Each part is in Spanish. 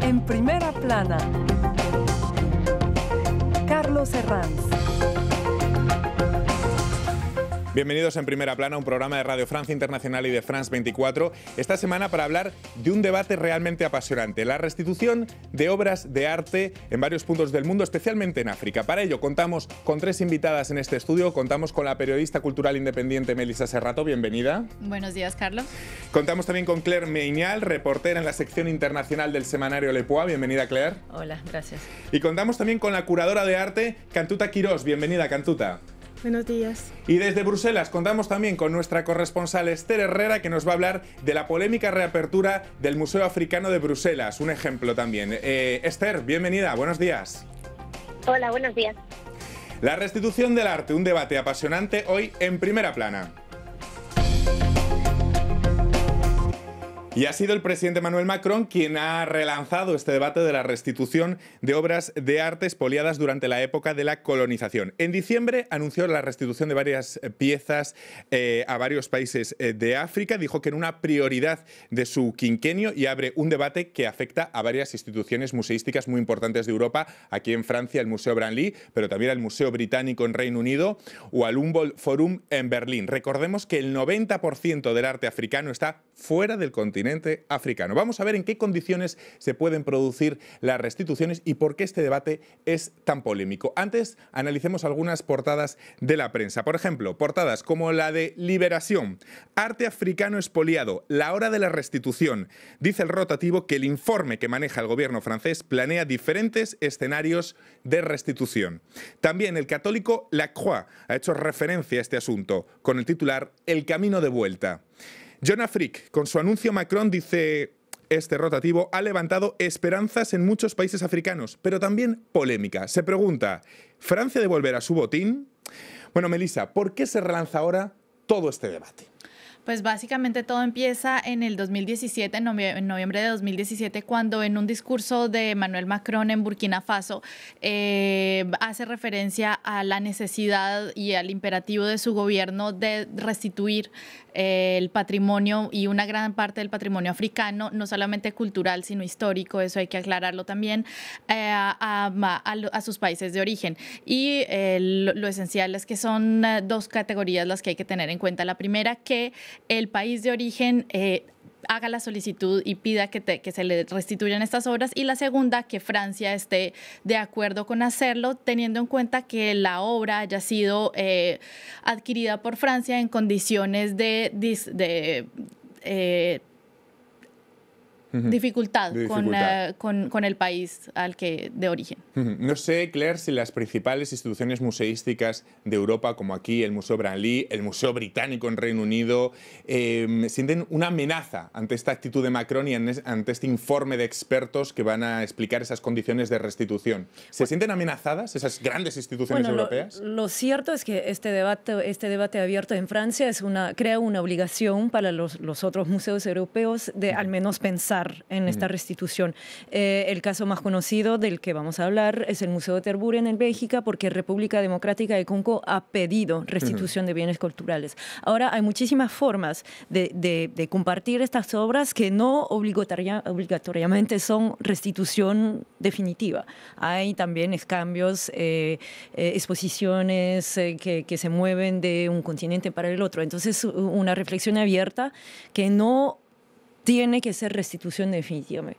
En primera plana, Carlos Herranz. Bienvenidos en Primera Plana, un programa de Radio Francia Internacional y de France 24, esta semana para hablar de un debate realmente apasionante, la restitución de obras de arte en varios puntos del mundo, especialmente en África. Para ello contamos con tres invitadas en este estudio, contamos con la periodista cultural independiente Melissa Serrato, bienvenida. Buenos días, Carlos. Contamos también con Claire Meignal, reportera en la sección internacional del semanario Le Point, bienvenida Claire. Hola, gracias. Y contamos también con la curadora de arte, Cantuta Quirós, bienvenida Cantuta. Buenos días. Y desde Bruselas contamos también con nuestra corresponsal Esther Herrera, que nos va a hablar de la polémica reapertura del Museo Africano de Bruselas, un ejemplo también. Esther, bienvenida, buenos días. Hola, buenos días. La restitución del arte, un debate apasionante hoy en Primera Plana. Y ha sido el presidente Emmanuel Macron quien ha relanzado este debate de la restitución de obras de arte expoliadas durante la época de la colonización. En diciembre anunció la restitución de varias piezas a varios países de África. Dijo que era una prioridad de su quinquenio y abre un debate que afecta a varias instituciones museísticas muy importantes de Europa. Aquí en Francia el Museo Branly, pero también al Museo Británico en Reino Unido o al Humboldt Forum en Berlín. Recordemos que el 90% del arte africano está fuera del continente africano. Vamos a ver en qué condiciones se pueden producir las restituciones y por qué este debate es tan polémico. Antes, analicemos algunas portadas de la prensa. Por ejemplo, portadas como la de Liberación, arte africano expoliado, la hora de la restitución. Dice el rotativo que el informe que maneja el gobierno francés planea diferentes escenarios de restitución. También el católico La Croix ha hecho referencia a este asunto con el titular El camino de vuelta. John Afrique, con su anuncio Macron, dice este rotativo, ha levantado esperanzas en muchos países africanos, pero también polémica. Se pregunta, ¿Francia devolverá su botín? Bueno, Melissa, ¿por qué se relanza ahora todo este debate? Pues básicamente todo empieza en el 2017, en noviembre de 2017, cuando en un discurso de Emmanuel Macron en Burkina Faso hace referencia a la necesidad y al imperativo de su gobierno de restituir el patrimonio y una gran parte del patrimonio africano, no solamente cultural, sino histórico, eso hay que aclararlo también, a sus países de origen. Y lo esencial es que son dos categorías las que hay que tener en cuenta. La primera, que el país de origen haga la solicitud y pida que se le restituyan estas obras, y la segunda, que Francia esté de acuerdo con hacerlo, teniendo en cuenta que la obra haya sido adquirida por Francia en condiciones de dificultad. Con el país de origen. No sé, Claire, si las principales instituciones museísticas de Europa, como aquí el Museo Branly, el Museo Británico en Reino Unido, sienten una amenaza ante esta actitud de Macron y ante este informe de expertos que van a explicar esas condiciones de restitución. ¿Se sienten amenazadas esas grandes instituciones europeas? Lo cierto es que este debate abierto en Francia crea una obligación para los otros museos europeos de al menos pensar en esta restitución. El caso más conocido del que vamos a hablar es el Museo de Tervuren en Bélgica, porque República Democrática de Congo ha pedido restitución de bienes culturales. Ahora, hay muchísimas formas de compartir estas obras que no obligatoriamente son restitución definitiva. Hay también escambios, exposiciones que se mueven de un continente para el otro. Entonces, una reflexión abierta que no tiene que ser restitución definitivamente.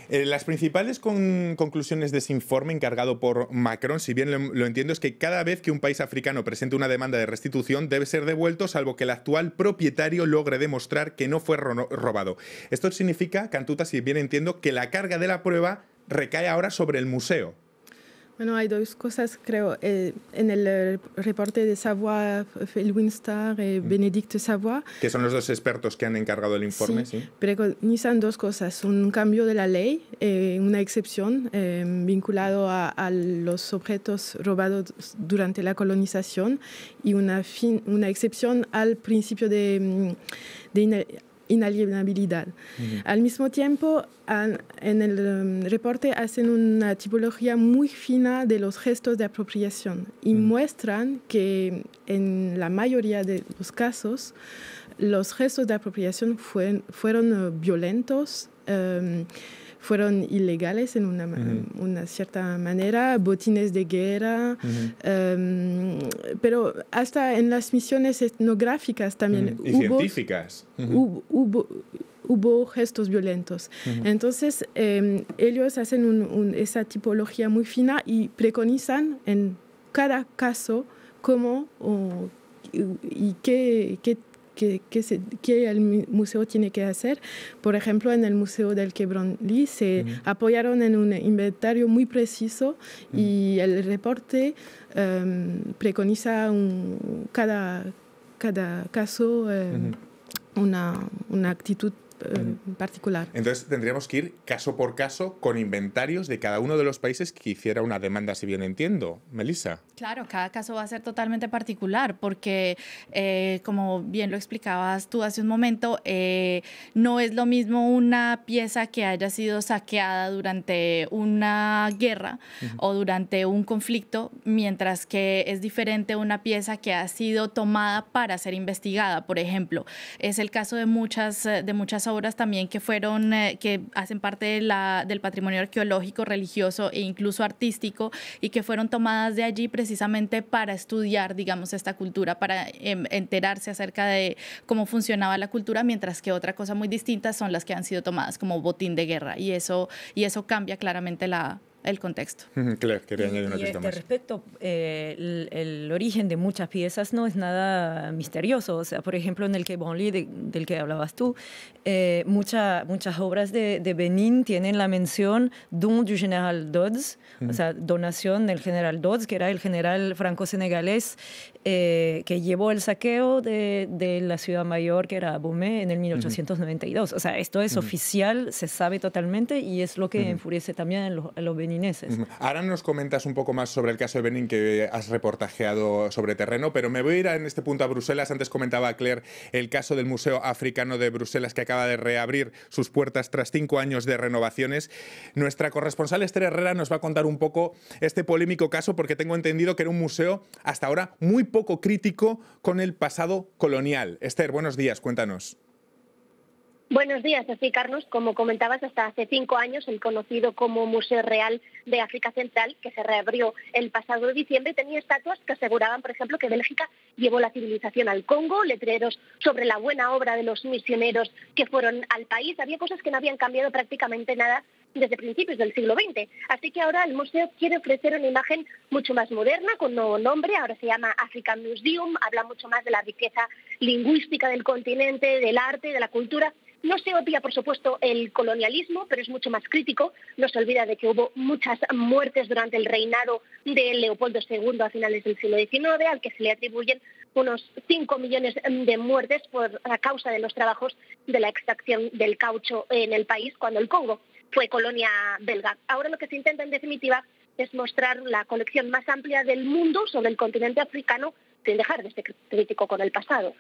Las principales conclusiones de ese informe encargado por Macron, si bien lo entiendo, es que cada vez que un país africano presente una demanda de restitución debe ser devuelto, salvo que el actual propietario logre demostrar que no fue robado. Esto significa, Cantuta, si bien entiendo, que la carga de la prueba recae ahora sobre el museo. Bueno, hay dos cosas, creo. En el reporte de Savoy, Elwin Starr y Bénédicte Savoy, que son los dos expertos que han encargado el informe, sí. Preconizan dos cosas: un cambio de la ley, una excepción vinculado a los objetos robados durante la colonización, y una excepción al principio de inalienabilidad. Al mismo tiempo, en el reporte hacen una tipología muy fina de los gestos de apropiación y muestran que en la mayoría de los casos los gestos de apropiación fueron violentos, fueron ilegales en una cierta manera, botines de guerra, pero hasta en las misiones etnográficas también y científicas. Hubo gestos violentos. Entonces, ellos hacen esa tipología muy fina y preconizan en cada caso cómo y qué el museo tiene que hacer. Por ejemplo, en el Museo del Quai Branly se apoyaron en un inventario muy preciso y el reporte preconiza cada caso una actitud particular. Entonces tendríamos que ir caso por caso con inventarios de cada uno de los países que hiciera una demanda, si bien entiendo. Melissa. Claro, cada caso va a ser totalmente particular porque, como bien lo explicabas tú hace un momento, no es lo mismo una pieza que haya sido saqueada durante una guerra o durante un conflicto, mientras que es diferente una pieza que ha sido tomada para ser investigada. Por ejemplo, es el caso de muchas obras también que hacen parte del patrimonio arqueológico, religioso e incluso artístico, y que fueron tomadas de allí precisamente para estudiar, digamos, esta cultura, para enterarse acerca de cómo funcionaba la cultura, mientras que otra cosa muy distinta son las que han sido tomadas como botín de guerra, y eso cambia claramente el contexto. Claire, quería añadir una cosa más. Respecto, el origen de muchas piezas no es nada misterioso. O sea, por ejemplo, en el Quai Branly del que hablabas tú, muchas obras de Benín tienen la mención don du general Dodds, o sea, donación del general Dodds, que era el general franco-senegalés que llevó el saqueo de la ciudad mayor, que era Abomey, en el 1892. O sea, esto es oficial, se sabe totalmente, y es lo que enfurece también a los benineses. Ahora nos comentas un poco más sobre el caso de Benín que has reportajeado sobre terreno, pero me voy a ir en este punto a Bruselas. Antes comentaba Claire el caso del Museo Africano de Bruselas, que acaba de reabrir sus puertas tras 5 años de renovaciones. Nuestra corresponsal Esther Herrera nos va a contar un poco este polémico caso, porque tengo entendido que era un museo hasta ahora muy poco crítico con el pasado colonial. Esther, buenos días, cuéntanos. Buenos días, así Carlos, como comentabas, hasta hace 5 años el conocido como Museo Real de África Central, que se reabrió el pasado diciembre, tenía estatuas que aseguraban, por ejemplo, que Bélgica llevó la civilización al Congo, letreros sobre la buena obra de los misioneros que fueron al país. Había cosas que no habían cambiado prácticamente nada desde principios del siglo XX. Así que ahora el museo quiere ofrecer una imagen mucho más moderna, con nuevo nombre. Ahora se llama African Museum, habla mucho más de la riqueza lingüística del continente, del arte, de la cultura. No se obvia, por supuesto, el colonialismo, pero es mucho más crítico. No se olvida de que hubo muchas muertes durante el reinado de Leopoldo II a finales del siglo XIX, al que se le atribuyen unos 5 millones de muertes a causa de los trabajos de la extracción del caucho en el país, cuando el Congo fue colonia belga. Ahora lo que se intenta, en definitiva, es mostrar la colección más amplia del mundo sobre el continente africano, sin dejar de ser crítico con el pasado.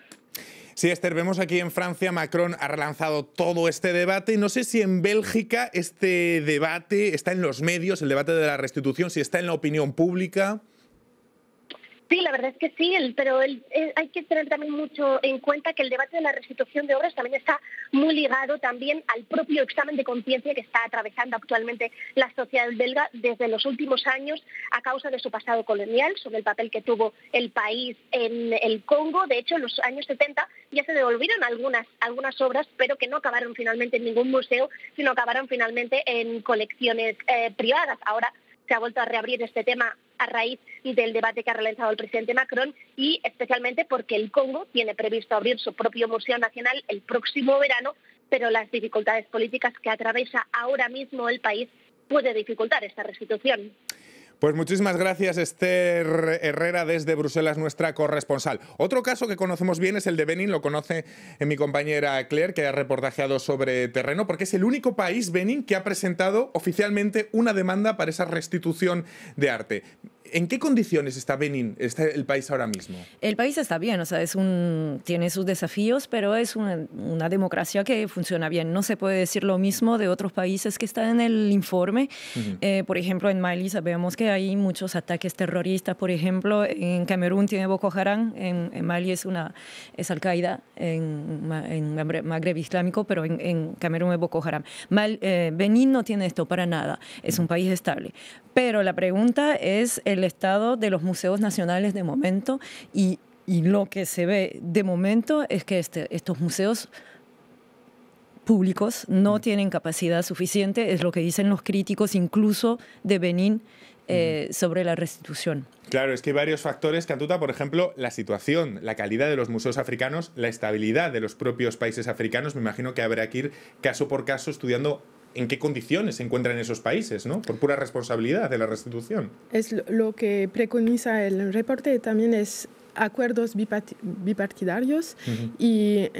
Sí, Esther, vemos aquí en Francia, Macron ha relanzado todo este debate. No sé si en Bélgica este debate está en los medios, el debate de la restitución, si está en la opinión pública. Sí, la verdad es que sí, pero hay que tener también mucho en cuenta que el debate de la restitución de obras también está muy ligado también al propio examen de conciencia que está atravesando actualmente la sociedad belga desde los últimos años a causa de su pasado colonial, sobre el papel que tuvo el país en el Congo. De hecho, en los años 70 ya se devolvieron algunas obras, pero que no acabaron finalmente en ningún museo, sino acabaron finalmente en colecciones privadas. Ahora se ha vuelto a reabrir este tema a raíz del debate que ha realizado el presidente Macron, y especialmente porque el Congo tiene previsto abrir su propio museo nacional el próximo verano, pero las dificultades políticas que atraviesa ahora mismo el país puede dificultar esta restitución. Pues muchísimas gracias, Esther Herrera, desde Bruselas, nuestra corresponsal. Otro caso que conocemos bien es el de Benín, lo conoce mi compañera Claire, que ha reportajeado sobre terreno, porque es el único país, Benín, que ha presentado oficialmente una demanda para esa restitución de arte. ¿En qué condiciones está Benín, está el país ahora mismo? El país está bien, o sea, tiene sus desafíos, pero es una democracia que funciona bien. No se puede decir lo mismo de otros países que están en el informe. Por ejemplo, en Mali sabemos que hay muchos ataques terroristas. Por ejemplo, en Camerún tiene Boko Haram, en Mali es Al-Qaeda, en Magreb Islámico, pero en Camerún es Boko Haram. Benín no tiene esto para nada, es un país estable. Pero la pregunta es el estado de los museos nacionales de momento y lo que se ve de momento es que estos museos públicos no tienen capacidad suficiente, es lo que dicen los críticos incluso de Benín sobre la restitución. Claro, es que hay varios factores, Cantuta, por ejemplo, la situación, la calidad de los museos africanos, la estabilidad de los propios países africanos. Me imagino que habrá que ir caso por caso estudiando en qué condiciones se encuentran esos países, ¿no? Por pura responsabilidad de la restitución. Es lo que preconiza el reporte, también es acuerdos bipartidarios y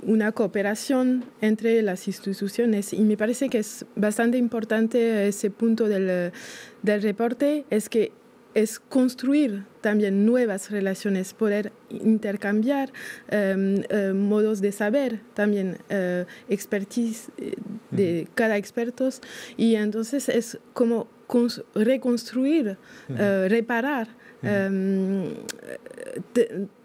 una cooperación entre las instituciones. Y me parece que es bastante importante ese punto del reporte, es construir también nuevas relaciones, poder intercambiar modos de saber, también expertise de cada experto, y entonces es como reconstruir, reparar,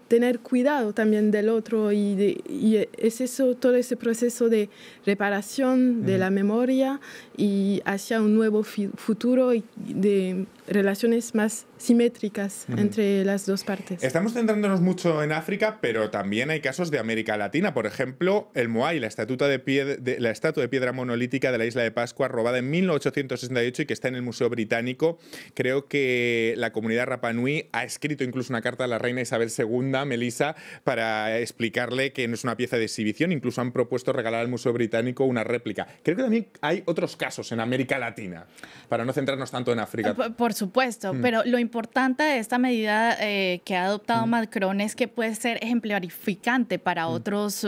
tener cuidado también del otro y es eso, todo ese proceso de reparación de la memoria y hacia un nuevo futuro y de relaciones más simétricas entre las dos partes. Estamos centrándonos mucho en África, pero también hay casos de América Latina. Por ejemplo, el Moai, la estatua de piedra monolítica de la isla de Pascua, robada en 1868 y que está en el Museo Británico. Creo que la comunidad Rapa Nui ha escrito incluso una carta a la reina Isabel II, Melissa, para explicarle que no es una pieza de exhibición. Incluso han propuesto regalar al Museo Británico una réplica. Creo que también hay otros casos en América Latina, para no centrarnos tanto en África. Por supuesto, pero lo importante de esta medida que ha adoptado Macron es que puede ser ejemplarificante para otros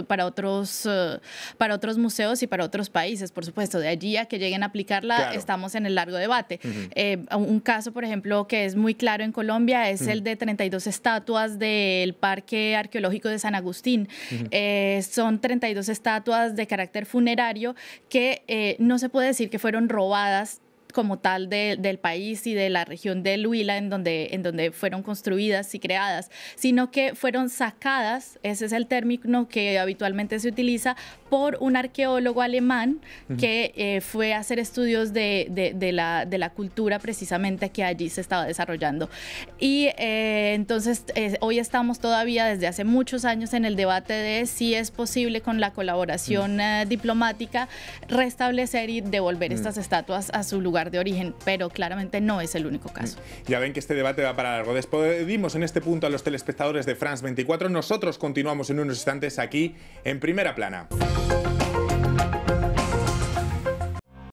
museos y para otros países, por supuesto. De allí a que lleguen a aplicarla, claro, estamos en el largo debate. Un caso, por ejemplo, que es muy claro en Colombia es el de 32 estatuas del Parque Arqueológico de San Agustín. Son 32 estatuas de carácter funerario que no se puede decir que fueron robadas como tal del país y de la región del Huila en donde fueron construidas y creadas, sino que fueron sacadas, ese es el término que habitualmente se utiliza, por un arqueólogo alemán que fue a hacer estudios de la cultura precisamente que allí se estaba desarrollando. Y entonces hoy estamos todavía desde hace muchos años en el debate de si es posible con la colaboración diplomática restablecer y devolver estas estatuas a su lugar de origen, pero claramente no es el único caso. Ya ven que este debate va para largo. Despedimos en este punto a los telespectadores de France 24. Nosotros continuamos en unos instantes aquí en Primera Plana.